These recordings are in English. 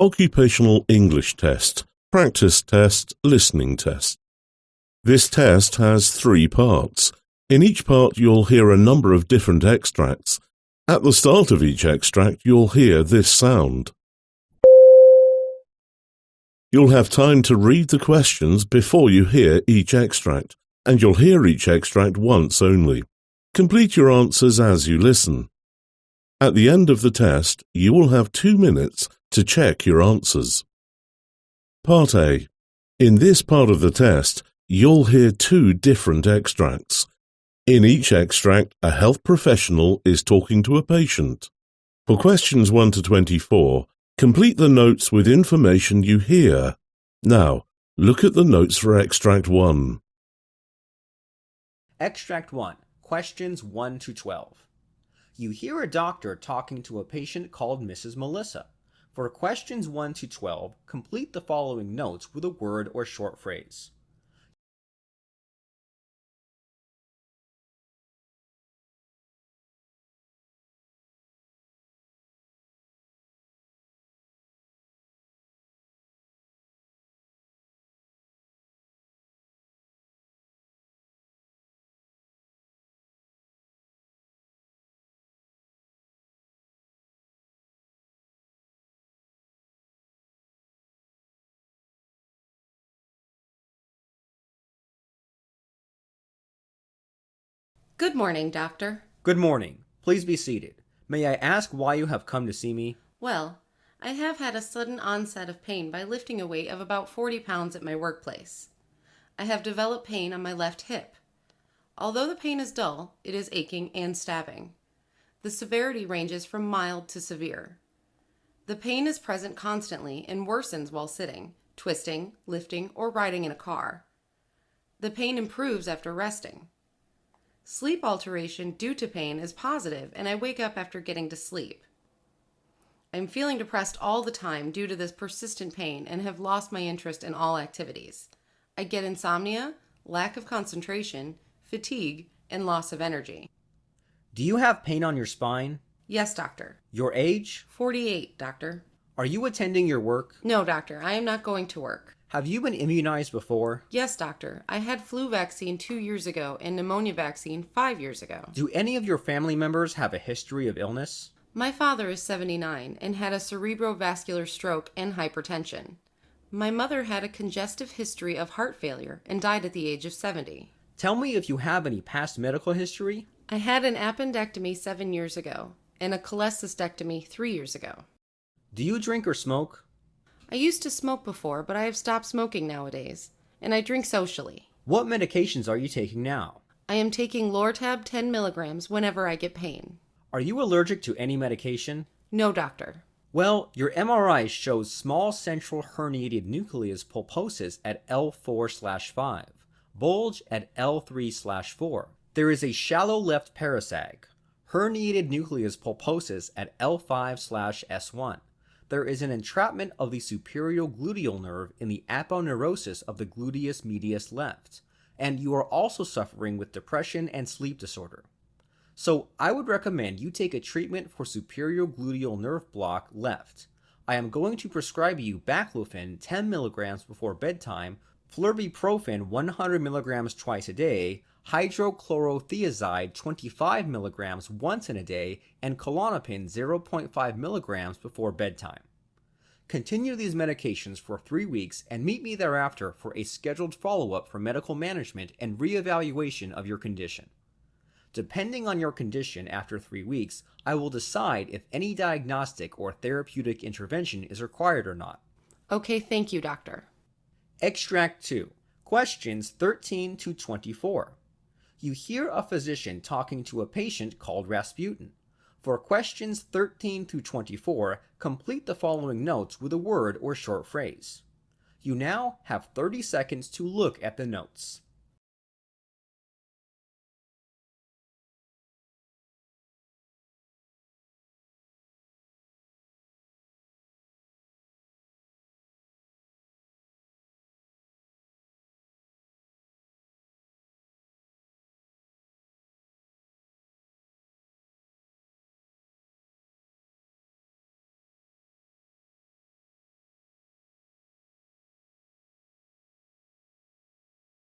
Occupational English Test, Practice Test, Listening Test. This test has 3 parts. In each part you'll hear a number of different extracts. At the start of each extract you'll hear this sound. You'll have time to read the questions before you hear each extract, and you'll hear each extract once only. Complete your answers as you listen. At the end of the test, you will have 2 minutes to check your answers. Part A. In this part of the test, you'll hear 2 different extracts. In each extract, a health professional is talking to a patient. For questions 1 to 24, complete the notes with information you hear. Now, look at the notes for Extract 1. Extract 1. Questions 1 to 12. You hear a doctor talking to a patient called Mrs. Melissa. For questions 1 to 12, complete the following notes with a word or short phrase. Good morning, doctor. Good morning. Please be seated. May I ask why you have come to see me? Well, I have had a sudden onset of pain by lifting a weight of about 40 pounds at my workplace. I have developed pain on my left hip. Although the pain is dull, it is aching and stabbing. The severity ranges from mild to severe. The pain is present constantly and worsens while sitting, twisting, lifting, or riding in a car. The pain improves after resting. Sleep alteration due to pain is positive, and I wake up after getting to sleep. I'm feeling depressed all the time due to this persistent pain and have lost my interest in all activities. I get insomnia, lack of concentration, fatigue, and loss of energy. Do you have pain on your spine? Yes, doctor. Your age? 48, doctor. Are you attending your work? No, doctor, I am not going to work. Have you been immunized before? Yes, doctor. I had flu vaccine 2 years ago and pneumonia vaccine 5 years ago. Do any of your family members have a history of illness? My father is 79 and had a cerebrovascular stroke and hypertension. My mother had a congestive history of heart failure and died at the age of 70. Tell me if you have any past medical history. I had an appendectomy 7 years ago and a cholecystectomy 3 years ago. Do you drink or smoke? I used to smoke before, but I have stopped smoking nowadays, and I drink socially. What medications are you taking now? I am taking Lortab 10 milligrams whenever I get pain. Are you allergic to any medication? No, doctor. Well, your MRI shows small central herniated nucleus pulposus at L4/5, bulge at L3/4. There is a shallow left parasag, herniated nucleus pulposus at L5/S1. There is an entrapment of the superior gluteal nerve in the aponeurosis of the gluteus medius left, and you are also suffering with depression and sleep disorder. So I would recommend you take a treatment for superior gluteal nerve block left. I am going to prescribe you baclofen 10 milligrams before bedtime, flurbiprofen 100 milligrams twice a day, hydrochlorothiazide 25 milligrams once in a day, and Klonopin 0.5 milligrams before bedtime. Continue these medications for 3 weeks and meet me thereafter for a scheduled follow-up for medical management and reevaluation of your condition. Depending on your condition after 3 weeks, I will decide if any diagnostic or therapeutic intervention is required or not. Okay, thank you, doctor. Extract 2. Questions 13 to 24. You hear a physician talking to a patient called Rasputin. For questions 13 to 24, complete the following notes with a word or short phrase. You now have 30 seconds to look at the notes.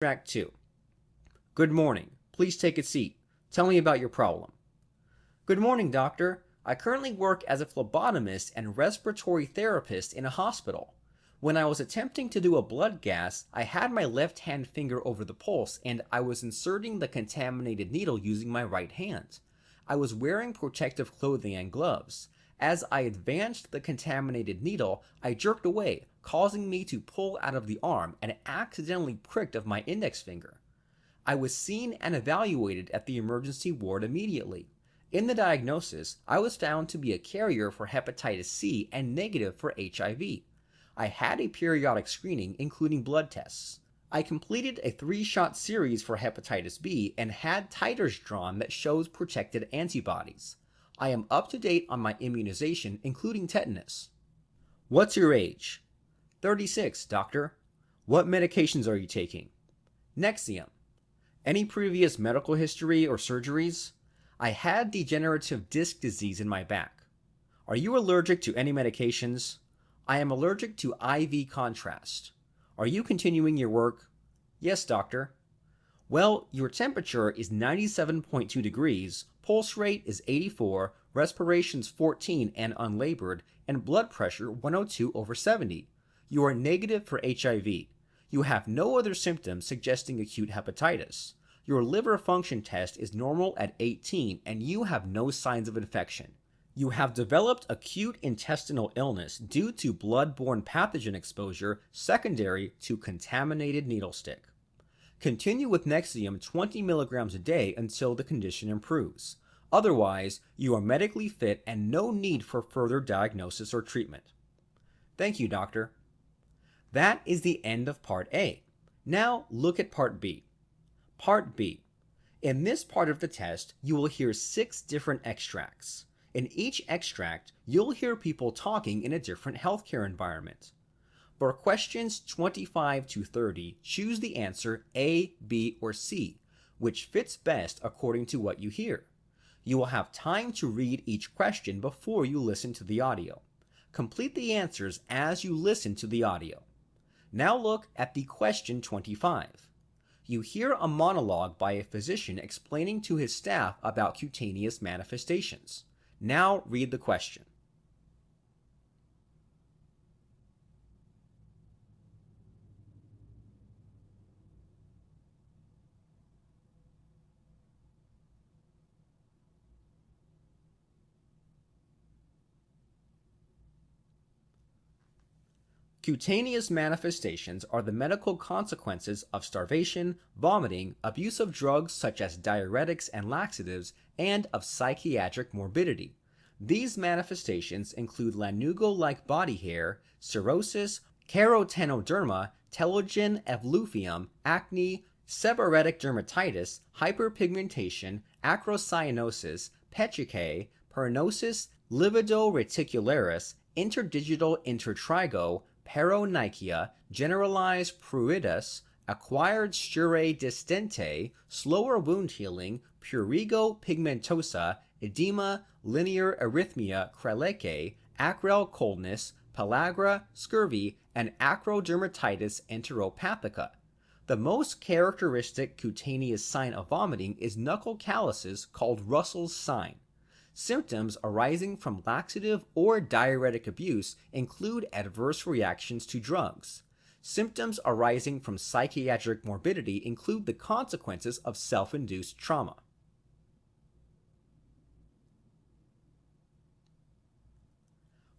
Track 2. Good morning. Please take a seat. Tell me about your problem. Good morning, doctor. I currently work as a phlebotomist and respiratory therapist in a hospital. When I was attempting to do a blood gas, I had my left hand finger over the pulse and I was inserting the contaminated needle using my right hand. I was wearing protective clothing and gloves. As I advanced the contaminated needle, I jerked away, causing me to pull out of the arm and accidentally pricked of my index finger. I was seen and evaluated at the emergency ward immediately. In the diagnosis, I was found to be a carrier for hepatitis C and negative for HIV. I had a periodic screening including blood tests. I completed a 3-shot series for hepatitis B and had titers drawn that shows protected antibodies. I am up to date on my immunization including tetanus. What's your age? 36, doctor. What medications are you taking? Nexium. Any previous medical history or surgeries? I had degenerative disc disease in my back. Are you allergic to any medications? I am allergic to IV contrast. Are you continuing your work? Yes, doctor. Well, your temperature is 97.2 degrees, pulse rate is 84, respiration's 14 and unlabored, and blood pressure 102/70. You are negative for HIV. You have no other symptoms suggesting acute hepatitis. Your liver function test is normal at 18 and you have no signs of infection. You have developed acute intestinal illness due to blood-borne pathogen exposure secondary to contaminated needle stick. Continue with Nexium 20 milligrams a day until the condition improves. Otherwise, you are medically fit and no need for further diagnosis or treatment. Thank you, doctor. That is the end of Part A. Now look at Part B. Part B. In this part of the test, you will hear 6 different extracts. In each extract, you'll hear people talking in a different healthcare environment. For questions 25 to 30, choose the answer A, B, or C, which fits best according to what you hear. You will have time to read each question before you listen to the audio. Complete the answers as you listen to the audio. Now look at the question 25. You hear a monologue by a physician explaining to his staff about cutaneous manifestations. Now read the question. Cutaneous manifestations are the medical consequences of starvation, vomiting, abuse of drugs such as diuretics and laxatives, and of psychiatric morbidity. These manifestations include lanugo-like body hair, cirrhosis, carotenoderma, telogen effluvium, acne, seborrheic dermatitis, hyperpigmentation, acrocyanosis, petechiae, pernosis, livido reticularis, interdigital intertrigo, paronychia, generalized pruritus, acquired scurae distente, slower wound healing, prurigo pigmentosa, edema, linear arrhythmia kreleke, acral coldness, pellagra, scurvy, and acrodermatitis enteropathica. The most characteristic cutaneous sign of vomiting is knuckle calluses called Russell's sign. Symptoms arising from laxative or diuretic abuse include adverse reactions to drugs. Symptoms arising from psychiatric morbidity include the consequences of self-induced trauma.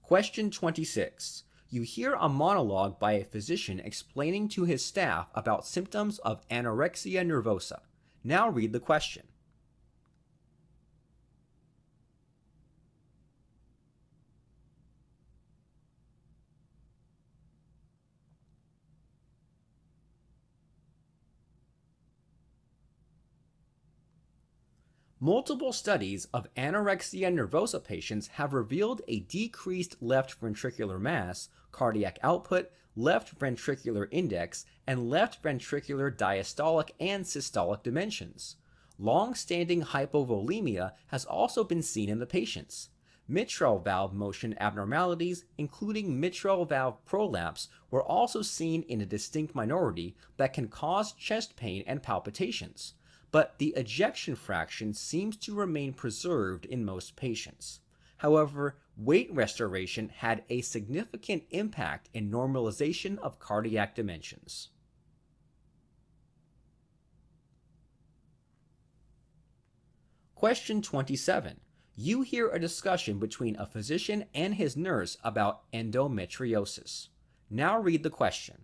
Question 26. You hear a monologue by a physician explaining to his staff about symptoms of anorexia nervosa. Now read the question. Multiple studies of anorexia nervosa patients have revealed a decreased left ventricular mass, cardiac output, left ventricular index, and left ventricular diastolic and systolic dimensions. Long-standing hypovolemia has also been seen in the patients. Mitral valve motion abnormalities, including mitral valve prolapse, were also seen in a distinct minority that can cause chest pain and palpitations, but the ejection fraction seems to remain preserved in most patients. However, weight restoration had a significant impact in normalization of cardiac dimensions. Question 27. You hear a discussion between a physician and his nurse about endometriosis. Now read the question.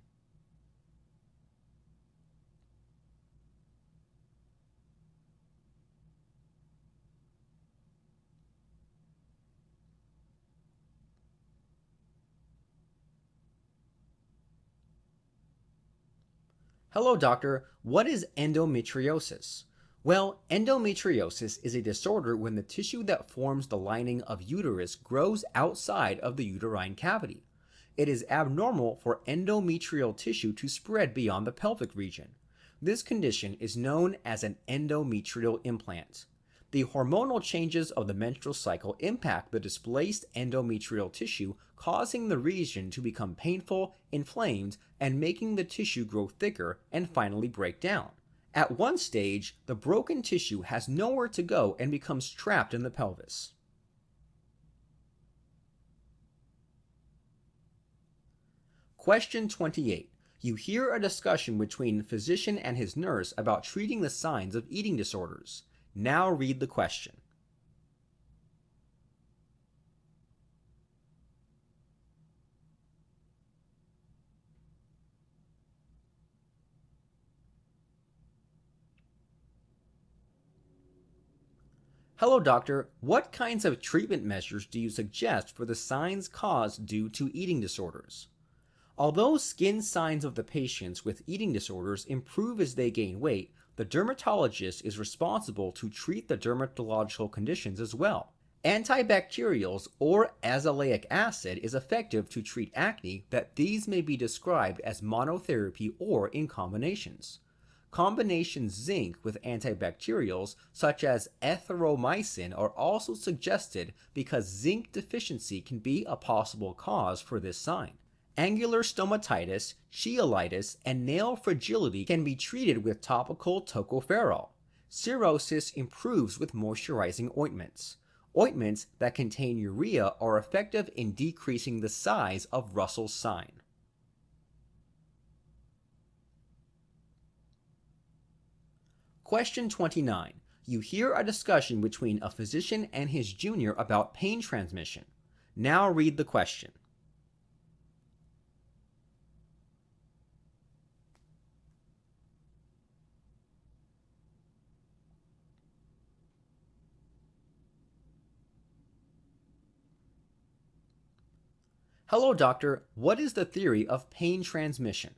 Hello, doctor. What is endometriosis? Well, endometriosis is a disorder when the tissue that forms the lining of uterus grows outside of the uterine cavity. It is abnormal for endometrial tissue to spread beyond the pelvic region. This condition is known as an endometrial implant. The hormonal changes of the menstrual cycle impact the displaced endometrial tissue, causing the region to become painful, inflamed, and making the tissue grow thicker and finally break down. At one stage, the broken tissue has nowhere to go and becomes trapped in the pelvis. Question 28. You hear a discussion between a physician and his nurse about treating the signs of eating disorders. Now read the question. Hello, doctor. What kinds of treatment measures do you suggest for the signs caused due to eating disorders? Although skin signs of the patients with eating disorders improve as they gain weight, the dermatologist is responsible to treat the dermatological conditions as well. Antibacterials or azelaic acid is effective to treat acne, that these may be described as monotherapy or in combinations. Combination zinc with antibacterials such as erythromycin are also suggested because zinc deficiency can be a possible cause for this sign. Angular stomatitis, cheilitis, and nail fragility can be treated with topical tocopherol. Cirrhosis improves with moisturizing ointments. Ointments that contain urea are effective in decreasing the size of Russell's sign. Question 29. You hear a discussion between a physician and his junior about pain transmission. Now read the question. Hello, doctor. What is the theory of pain transmission?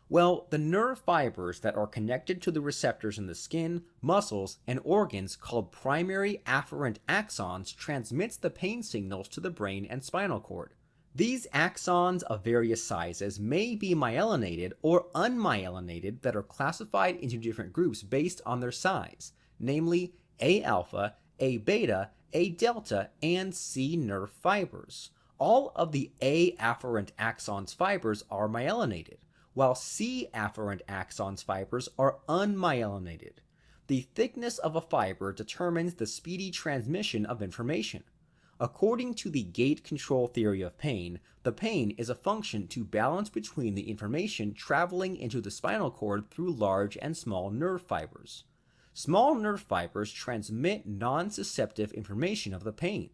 Well, the nerve fibers that are connected to the receptors in the skin, muscles, and organs called primary afferent axons transmits the pain signals to the brain and spinal cord. These axons of various sizes may be myelinated or unmyelinated that are classified into different groups based on their size, namely A alpha, A beta, A delta, and C nerve fibers. All of the A afferent axons fibers are myelinated, while C afferent axons fibers are unmyelinated. The thickness of a fiber determines the speedy transmission of information. According to the gate control theory of pain, the pain is a function to balance between the information traveling into the spinal cord through large and small nerve fibers. Small nerve fibers transmit nociceptive information of the pain,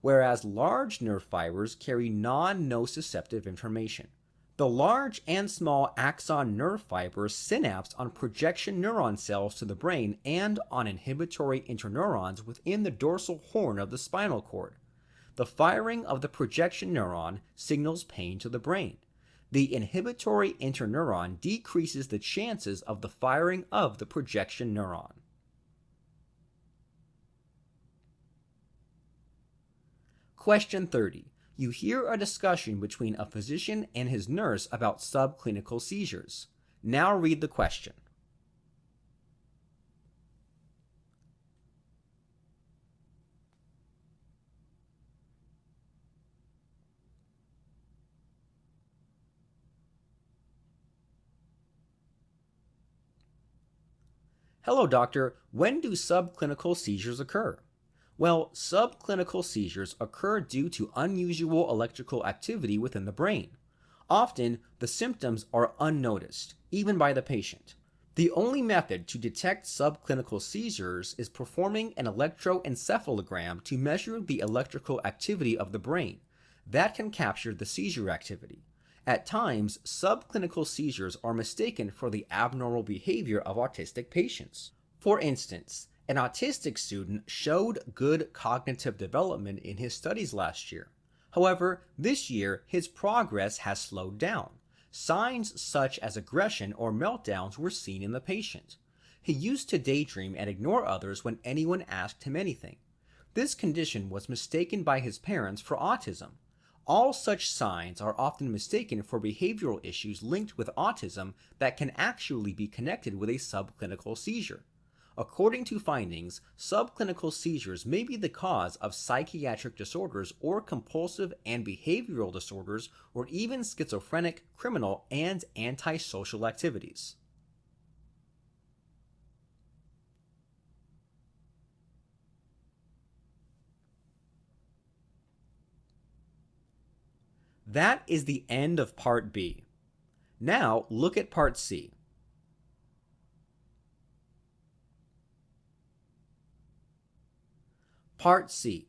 whereas large nerve fibers carry non-nociceptive information. The large and small axon nerve fibers synapse on projection neuron cells to the brain and on inhibitory interneurons within the dorsal horn of the spinal cord. The firing of the projection neuron signals pain to the brain. The inhibitory interneuron decreases the chances of the firing of the projection neuron. Question 30. You hear a discussion between a physician and his nurse about subclinical seizures. Now read the question. Hello, doctor. When do subclinical seizures occur? Well, subclinical seizures occur due to unusual electrical activity within the brain. Often, the symptoms are unnoticed, even by the patient. The only method to detect subclinical seizures is performing an electroencephalogram to measure the electrical activity of the brain. That can capture the seizure activity. At times, subclinical seizures are mistaken for the abnormal behavior of autistic patients. For instance, an autistic student showed good cognitive development in his studies last year. However, this year his progress has slowed down. Signs such as aggression or meltdowns were seen in the patient. He used to daydream and ignore others when anyone asked him anything. This condition was mistaken by his parents for autism. All such signs are often mistaken for behavioral issues linked with autism that can actually be connected with a subclinical seizure. According to findings, subclinical seizures may be the cause of psychiatric disorders or compulsive and behavioral disorders or even schizophrenic, criminal, and antisocial activities. That is the end of Part B. Now look at Part C. Part C.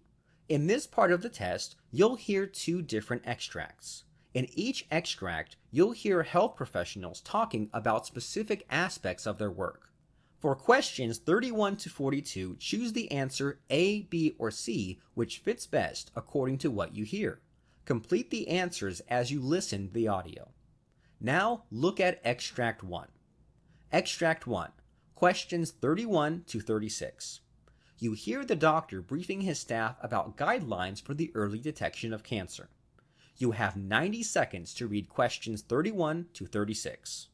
In this part of the test, you'll hear two different extracts. In each extract, you'll hear health professionals talking about specific aspects of their work. For questions 31 to 42, choose the answer A, B, or C, which fits best according to what you hear. Complete the answers as you listen to the audio. Now look at Extract 1. Extract 1. Questions 31 to 36. You hear the doctor briefing his staff about guidelines for the early detection of cancer. You have 90 seconds to read questions 31 to 36.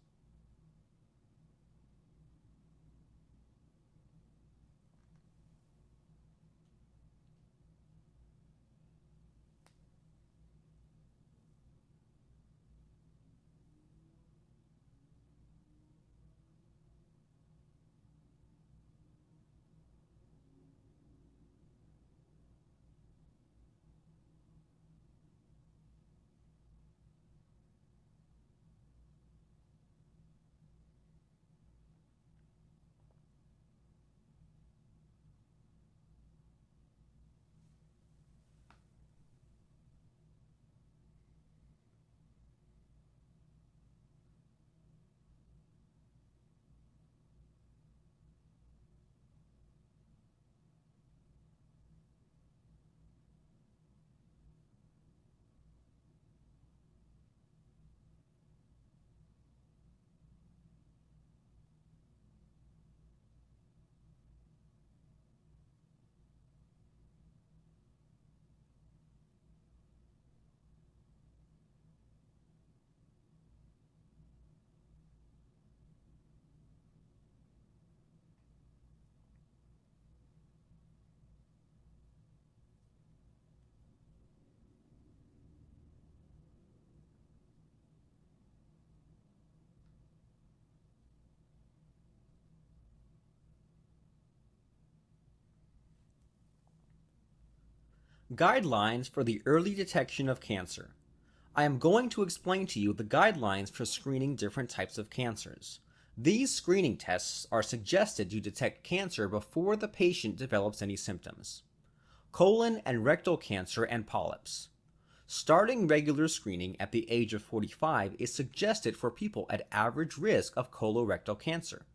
Guidelines for the early detection of cancer. I am going to explain to you the guidelines for screening different types of cancers. These screening tests are suggested to detect cancer before the patient develops any symptoms. Colon and rectal cancer and polyps. Starting regular screening at the age of 45 is suggested for people at average risk of colorectal cancer.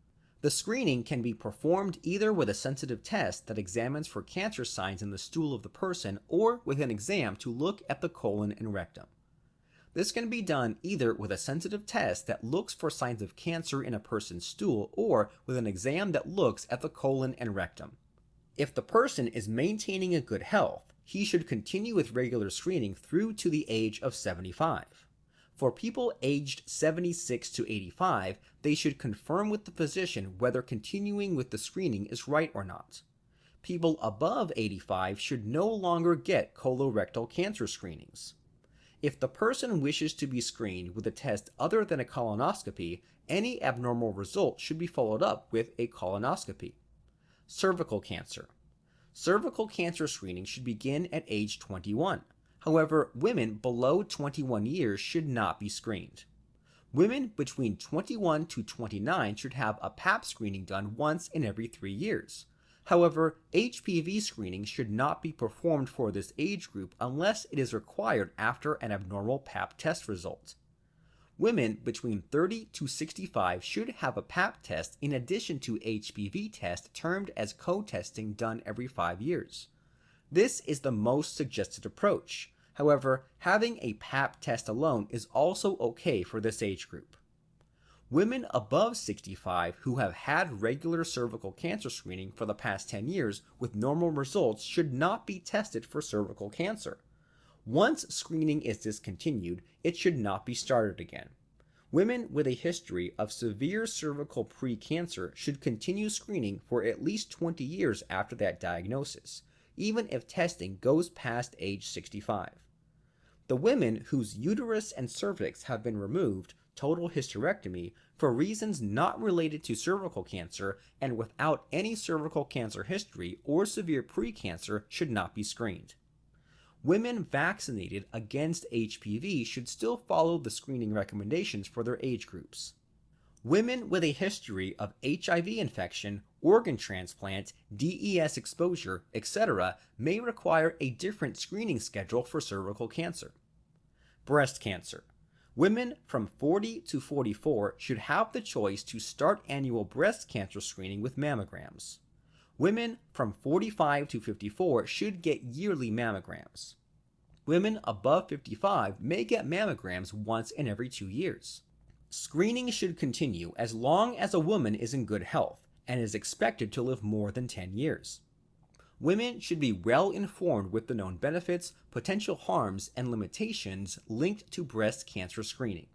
The screening can be performed either with a sensitive test that examines for cancer signs in the stool of the person or with an exam to look at the colon and rectum. This can be done either with a sensitive test that looks for signs of cancer in a person's stool or with an exam that looks at the colon and rectum. If the person is maintaining a good health, he should continue with regular screening through to the age of 75. For people aged 76 to 85, they should confirm with the physician whether continuing with the screening is right or not. People above 85 should no longer get colorectal cancer screenings. If the person wishes to be screened with a test other than a colonoscopy, any abnormal result should be followed up with a colonoscopy. Cervical cancer. Cervical cancer screening should begin at age 21. However, women below 21 years should not be screened. Women between 21 to 29 should have a Pap screening done once in every 3 years. However, HPV screening should not be performed for this age group unless it is required after an abnormal Pap test result. Women between 30 to 65 should have a Pap test in addition to HPV test termed as co-testing done every 5 years. This is the most suggested approach. However, having a Pap test alone is also okay for this age group. Women above 65 who have had regular cervical cancer screening for the past 10 years with normal results should not be tested for cervical cancer. Once screening is discontinued, it should not be started again. Women with a history of severe cervical precancer should continue screening for at least 20 years after that diagnosis, even if testing goes past age 65. The women whose uterus and cervix have been removed, total hysterectomy, for reasons not related to cervical cancer and without any cervical cancer history or severe precancer should not be screened. Women vaccinated against HPV should still follow the screening recommendations for their age groups. Women with a history of HIV infection, organ transplant, DES exposure, etc. may require a different screening schedule for cervical cancer. Breast cancer. Women from 40 to 44 should have the choice to start annual breast cancer screening with mammograms. Women from 45 to 54 should get yearly mammograms. Women above 55 may get mammograms once in every 2 years. Screening should continue as long as a woman is in good health and is expected to live more than 10 years. Women should be well informed with the known benefits, potential harms, and limitations linked to breast cancer screening.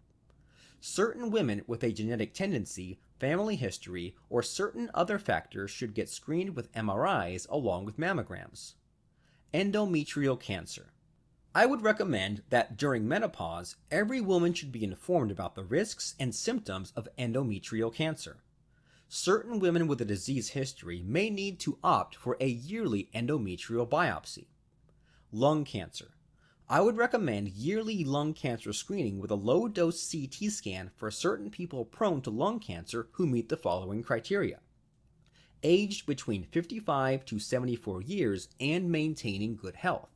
Certain women with a genetic tendency, family history, or certain other factors should get screened with MRIs along with mammograms. Endometrial cancer. I would recommend that during menopause, every woman should be informed about the risks and symptoms of endometrial cancer. Certain women with a disease history may need to opt for a yearly endometrial biopsy. Lung cancer. I would recommend yearly lung cancer screening with a low-dose CT scan for certain people prone to lung cancer who meet the following criteria: aged between 55 to 74 years and maintaining good health,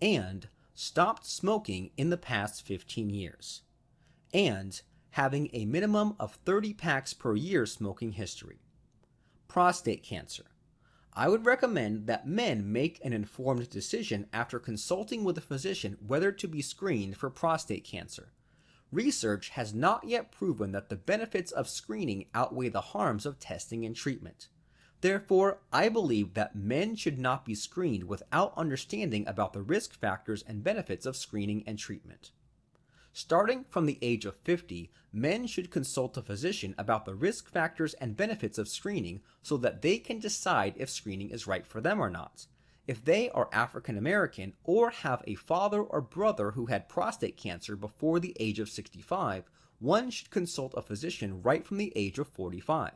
and stopped smoking in the past 15 years, and having a minimum of 30 packs per year smoking history. Prostate cancer. I would recommend that men make an informed decision after consulting with a physician whether to be screened for prostate cancer. Research has not yet proven that the benefits of screening outweigh the harms of testing and treatment. Therefore, I believe that men should not be screened without understanding about the risk factors and benefits of screening and treatment. Starting from the age of 50, men should consult a physician about the risk factors and benefits of screening so that they can decide if screening is right for them or not. If they are African American or have a father or brother who had prostate cancer before the age of 65, one should consult a physician right from the age of 45.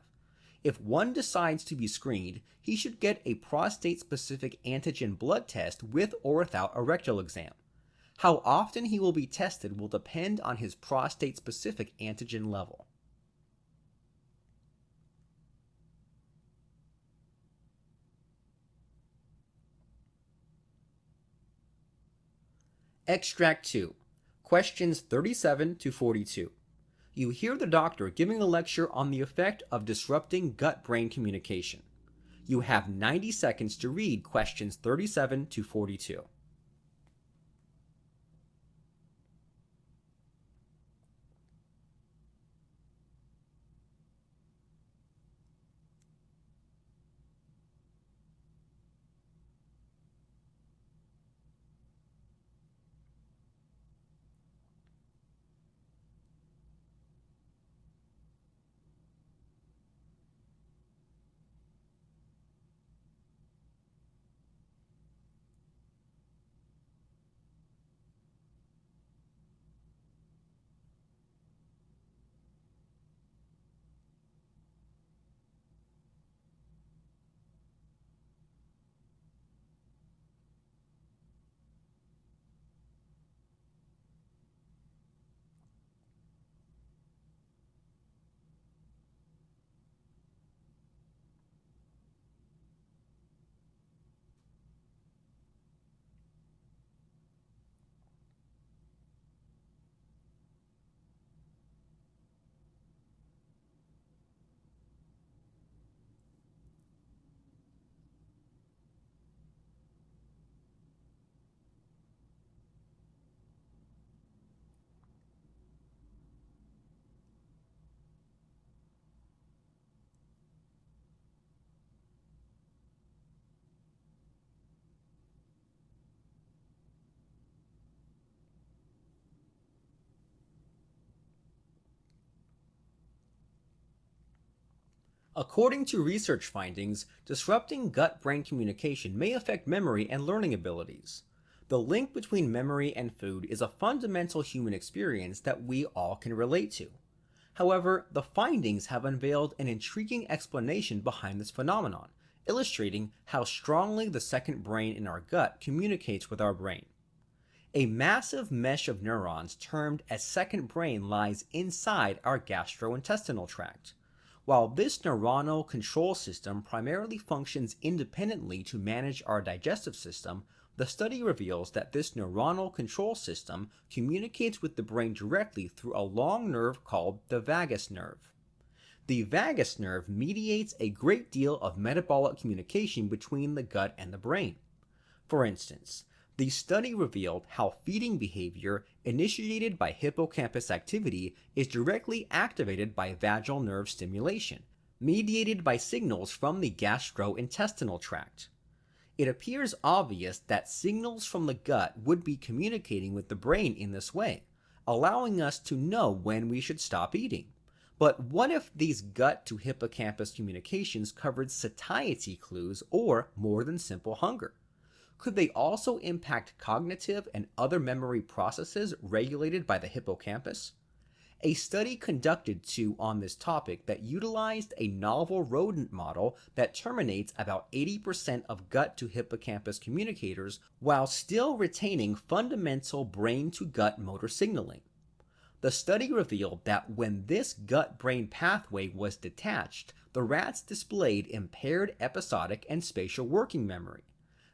If one decides to be screened, he should get a prostate-specific antigen blood test with or without a rectal exam. How often he will be tested will depend on his prostate-specific antigen level. Extract 2. Questions 37 to 42. You hear the doctor giving a lecture on the effect of disrupting gut-brain communication. You have 90 seconds to read questions 37 to 42. According to research findings, disrupting gut-brain communication may affect memory and learning abilities. The link between memory and food is a fundamental human experience that we all can relate to. However, the findings have unveiled an intriguing explanation behind this phenomenon, illustrating how strongly the second brain in our gut communicates with our brain. A massive mesh of neurons termed as second brain lies inside our gastrointestinal tract. While this neuronal control system primarily functions independently to manage our digestive system, the study reveals that this neuronal control system communicates with the brain directly through a long nerve called the vagus nerve. The vagus nerve mediates a great deal of metabolic communication between the gut and the brain. For instance, the study revealed how feeding behavior initiated by hippocampus activity is directly activated by vagal nerve stimulation, mediated by signals from the gastrointestinal tract. It appears obvious that signals from the gut would be communicating with the brain in this way, allowing us to know when we should stop eating. But what if these gut to hippocampus communications covered satiety clues or more than simple hunger? Could they also impact cognitive and other memory processes regulated by the hippocampus? A study conducted on this topic that utilized a novel rodent model that terminates about 80% of gut to hippocampus communicators while still retaining fundamental brain to gut motor signaling. The study revealed that when this gut-brain pathway was detached, the rats displayed impaired episodic and spatial working memory.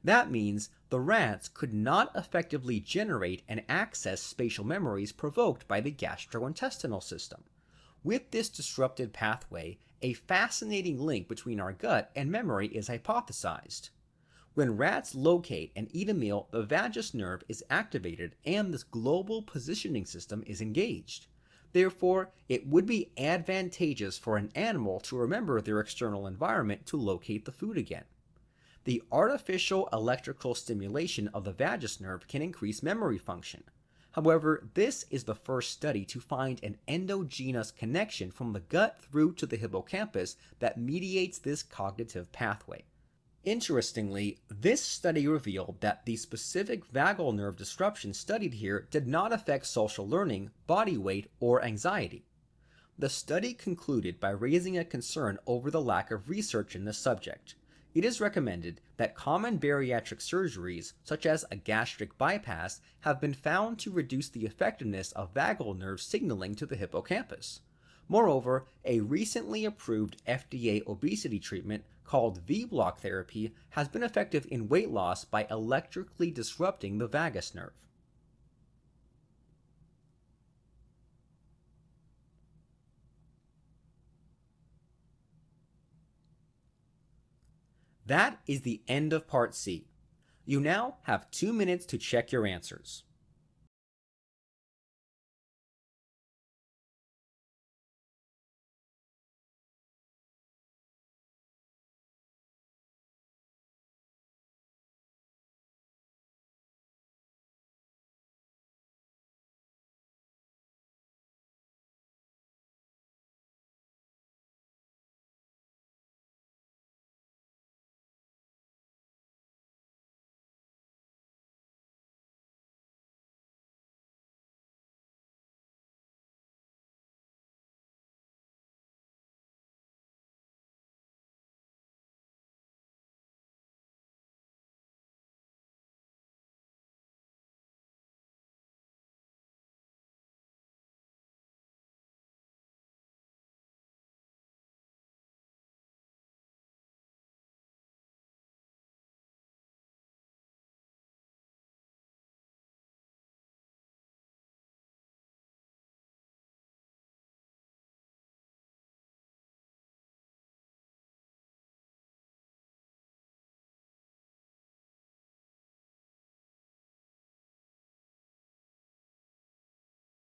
That means the rats could not effectively generate and access spatial memories provoked by the gastrointestinal system. With this disrupted pathway, a fascinating link between our gut and memory is hypothesized. When rats locate and eat a meal, the vagus nerve is activated and this global positioning system is engaged. Therefore, it would be advantageous for an animal to remember their external environment to locate the food again. The artificial electrical stimulation of the vagus nerve can increase memory function. However, this is the first study to find an endogenous connection from the gut through to the hippocampus that mediates this cognitive pathway. Interestingly, this study revealed that the specific vagal nerve disruption studied here did not affect social learning, body weight, or anxiety. The study concluded by raising a concern over the lack of research in this subject. It is recommended that common bariatric surgeries, such as a gastric bypass, have been found to reduce the effectiveness of vagal nerve signaling to the hippocampus. Moreover, a recently approved FDA obesity treatment called V-block therapy has been effective in weight loss by electrically disrupting the vagus nerve. That is the end of Part C. You now have 2 minutes to check your answers.